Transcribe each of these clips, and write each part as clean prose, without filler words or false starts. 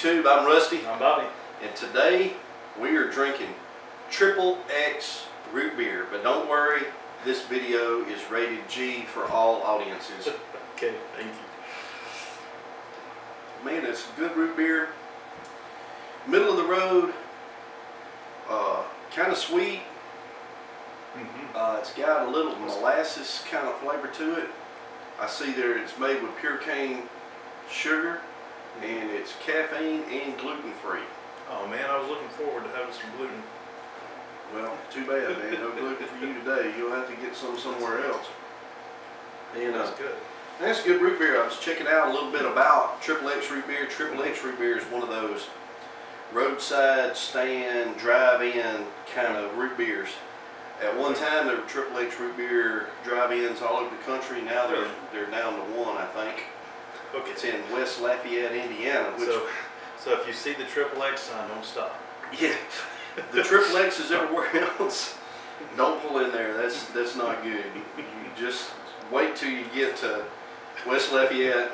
YouTube. I'm Rusty. I'm Bobby. And today we are drinking XXX root beer. But don't worry, this video is rated G for all audiences. Okay, thank you. Man, it's good root beer. Middle of the road. Kind of sweet. It's got a little molasses kind of flavor to it. I see there it's made with pure cane sugar, and it's caffeine and gluten free. Oh man, I was looking forward to having some gluten. Well, too bad, man. No gluten for you today. You'll have to get some somewhere else. And That's good. that's good root beer. I was checking out a little bit about XXX root beer. XXX root beer is one of those roadside stand, drive-in kind of root beers. At one time, there were XXX root beer drive-ins all over the country. Now they're down to one, I think. Okay. It's in West Lafayette, Indiana. Which, so if you see the XXX sign, don't stop. Yeah, the XXX is everywhere else. Don't pull in there. That's not good. You just wait till you get to West Lafayette,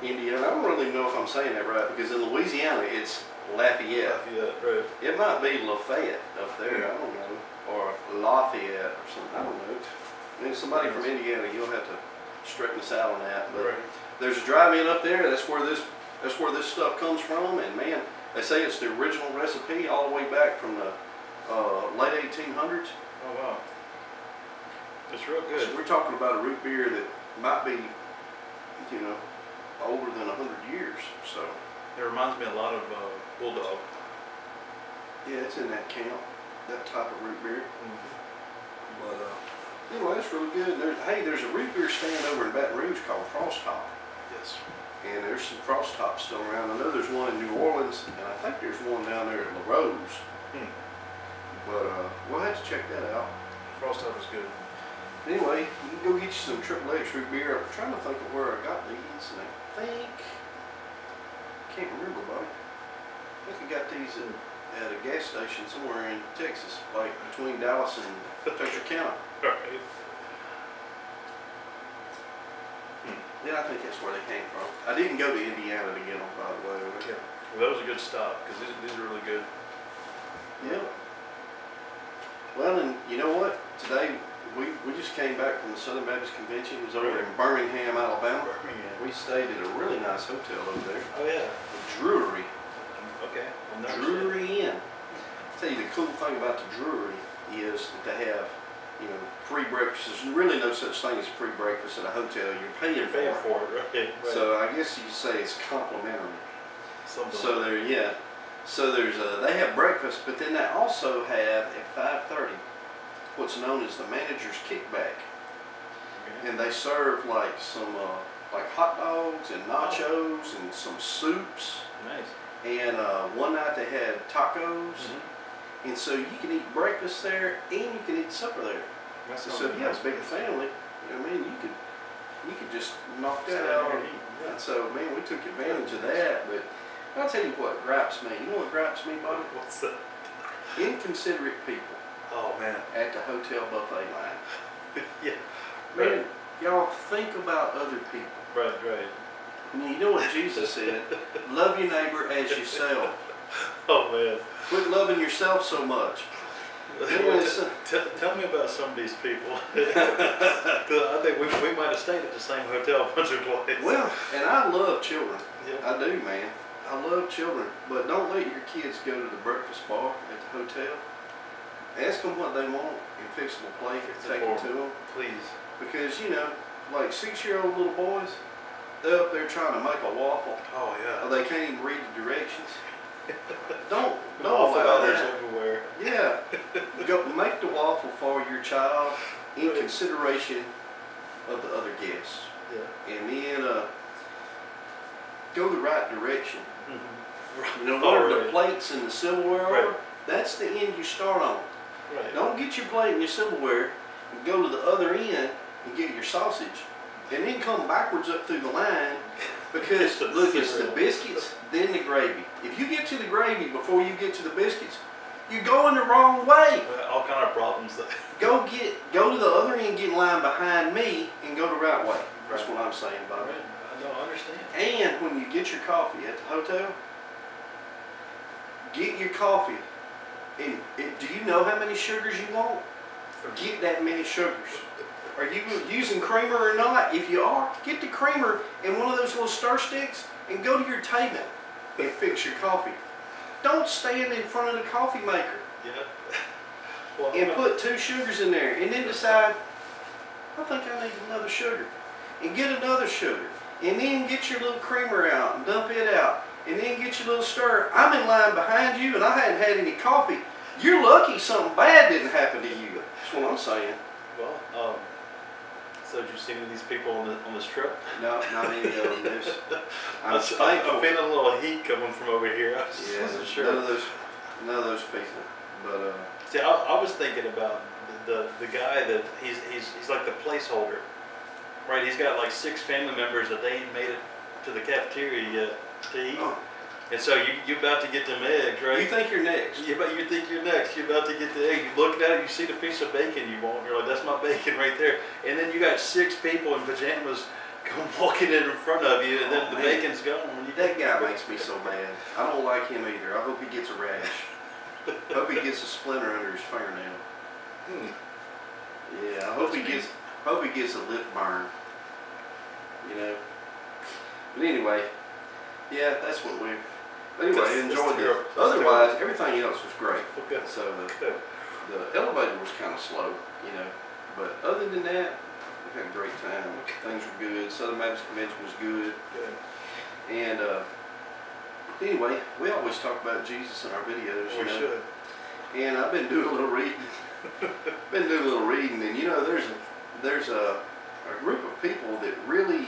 Indiana. I don't really know if I'm saying that right, because in Louisiana it's Lafayette. Lafayette, right. It might be Lafayette up there. I don't know, or Lafayette or something. I don't know. I mean, somebody from Indiana, you'll have to straighten us out on that. But there's a drive-in up there. That's where this stuff comes from. And man, they say it's the original recipe all the way back from the late 1800s. Oh wow, it's real good. So we're talking about a root beer that might be, you know, older than 100 years. So it reminds me a lot of Bulldog. yeah, it's in that camp, that type of root beer. But anyway, that's really good. There's a root beer stand over in Baton Rouge called Frost Top. Yes. And there's some Frost Tops still around. I know there's one in New Orleans, and I think there's one down there at La Rose. But we'll have to check that out. Frost Top is good. Anyway, you can go get you some XXX root beer. I'm trying to think of where I got these, and I can't remember, Bobby. I think I got these at a gas station somewhere in Texas, like between Dallas and Texarkana. Right. Yeah, I think that's where they came from. I didn't go to Indiana to get them, by the way. Yeah. Well, that was a good stop because these are really good. Yeah. Well, and you know what? Today we just came back from the Southern Baptist Convention. It was over in Birmingham, Alabama. We stayed at a really nice hotel over there. Oh yeah. The Drury. Okay. Drury Inn. I'll tell you the cool thing about the Drury is that they have, you know, free breakfast. There's really no such thing as free breakfast at a hotel. You're paying for it. Right? So I guess you say it's complimentary. Something So there's they have breakfast, but then they also have at 5:30 what's known as the manager's kickback, and they serve like some like hot dogs and nachos and some soups. Nice. And one night they had tacos, and so you can eat breakfast there and you can eat supper there. So if you have a big family, you know what I mean, you could just knock that out. And so man, we took advantage of that. But I'll tell you what gripes me. You know what gripes me, Bobby? What's that? Inconsiderate people. Oh man. At the hotel buffet line. Yeah. Man, y'all think about other people. Right. And you know what Jesus said? Love your neighbor as yourself. Oh man. Quit loving yourself so much. Tell me about some of these people. I think we might have stayed at the same hotel once or twice. Well, and I love children. Yeah. I do, man. I love children. But don't let your kids go to the breakfast bar at the hotel. Ask them what they want and fix them a plate and take it to them. Please. Because, you know, like 6-year-old little boys, they're up there trying to make a waffle. Oh yeah. Or they can't even read the directions. Don't waffle allow batters that. everywhere. Yeah. Go make the waffle for your child in consideration of the other guests. Yeah. And then go the right direction. You know, whatever the plates and the silverware are, that's the end you start on. Right. Don't get your plate and your silverware and go to the other end and get your sausage. And then come backwards up through the line, because look, it's the biscuits, then the gravy. If you get to the gravy before you get to the biscuits, you're going the wrong way. All kind of problems. Go to the other end, get in line behind me, and go the right way. That's what I'm saying, Bobby. I don't understand. And when you get your coffee at the hotel, Get your coffee. And do you know how many sugars you want? Get that many sugars. Are you using creamer or not? If you are, get the creamer in one of those little stir sticks and go to your table and fix your coffee. Don't stand in front of the coffee maker. Yeah. Well, And put 2 sugars in there and then decide, I think I need another sugar. And get another sugar. And then get your little creamer out and dump it out. And then get your little stir. I'm in line behind you and I hadn't had any coffee. You're lucky something bad didn't happen to you. That's what I'm saying. Well, so did you see any of these people on this trip? No, not any of them. I'm I'm thankful. feeling a little heat coming from over here. I just wasn't sure. None of those people. But see, I was thinking about the guy that he's like the placeholder, right? He's got like 6 family members that they made it to the cafeteria yet to eat. oh, And so you're about to get them eggs, right? you think you're next? You think you're next. You're about to get the egg. You look at it, you see the piece of bacon you want. You're like, that's my bacon right there. And then you got 6 people in pajamas come walking in front of you, and then the bacon's gone. That guy makes me so mad. I don't like him either. I hope he gets a rash. I hope he gets a splinter under his fingernail. Yeah, I hope he gets a lip burn. You know. But anyway, yeah, that's what we. Anyway, enjoyed it. Otherwise, everything else was great. Okay. So the elevator was kind of slow, you know. But other than that, we had a great time. Things were good. Southern Baptist Convention was good. And anyway, we always talk about Jesus in our videos. We should. And I've been doing a little reading. And you know, there's a group of people that really,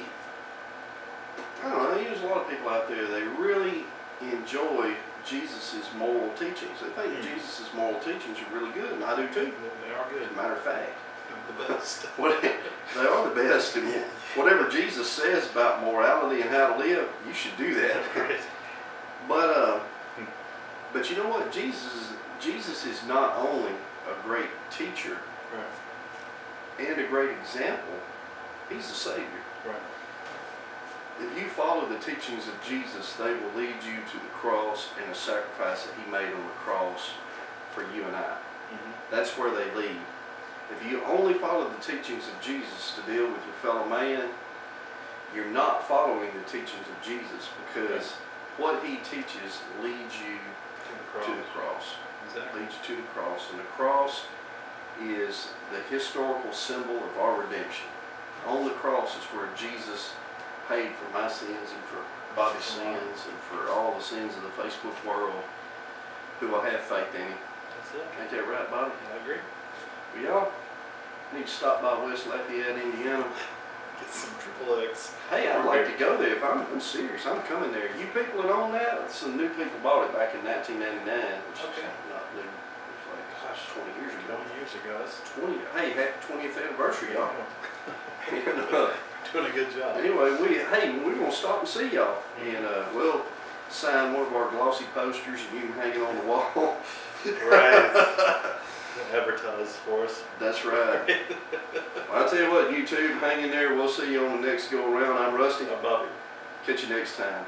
I don't know. There's a lot of people out there. They really enjoy Jesus' moral teachings. They think Jesus' moral teachings are really good, and I do too. They are good. As a matter of fact. The best. They are the best, and whatever Jesus says about morality and how to live, you should do that. But you know what? Jesus is not only a great teacher and a great example, he's a Savior. Right. If you follow the teachings of Jesus, they will lead you to the cross and the sacrifice that he made on the cross for you and I. That's where they lead. If you only follow the teachings of Jesus to deal with your fellow man, you're not following the teachings of Jesus, because what he teaches leads you to the cross. Exactly. Leads you to the cross. And the cross is the historical symbol of our redemption. On the cross is where Jesus paid for my sins and for Bobby's sins and for all the sins of the Facebook world who will have faith in him. That's it. Ain't that right, Bobby? I agree. Well, y'all need to stop by West Lafayette, Indiana. Get some XXX. Hey, I'd like to go there. If I'm serious, I'm coming there. You people that own that, some new people bought it back in 1999, which is not new. It's like 20 years ago. 20 years ago. That's 20. Hey, happy 20th anniversary, y'all. Doing a good job. Anyway, we're gonna stop and see y'all, and we'll sign one of our glossy posters, and you can hang it on the wall. Right. Advertise for us. That's right. Well, I tell you what, YouTube, hang in there. We'll see you on the next go around. I'm Rusty. I'm Bobby. Catch you next time.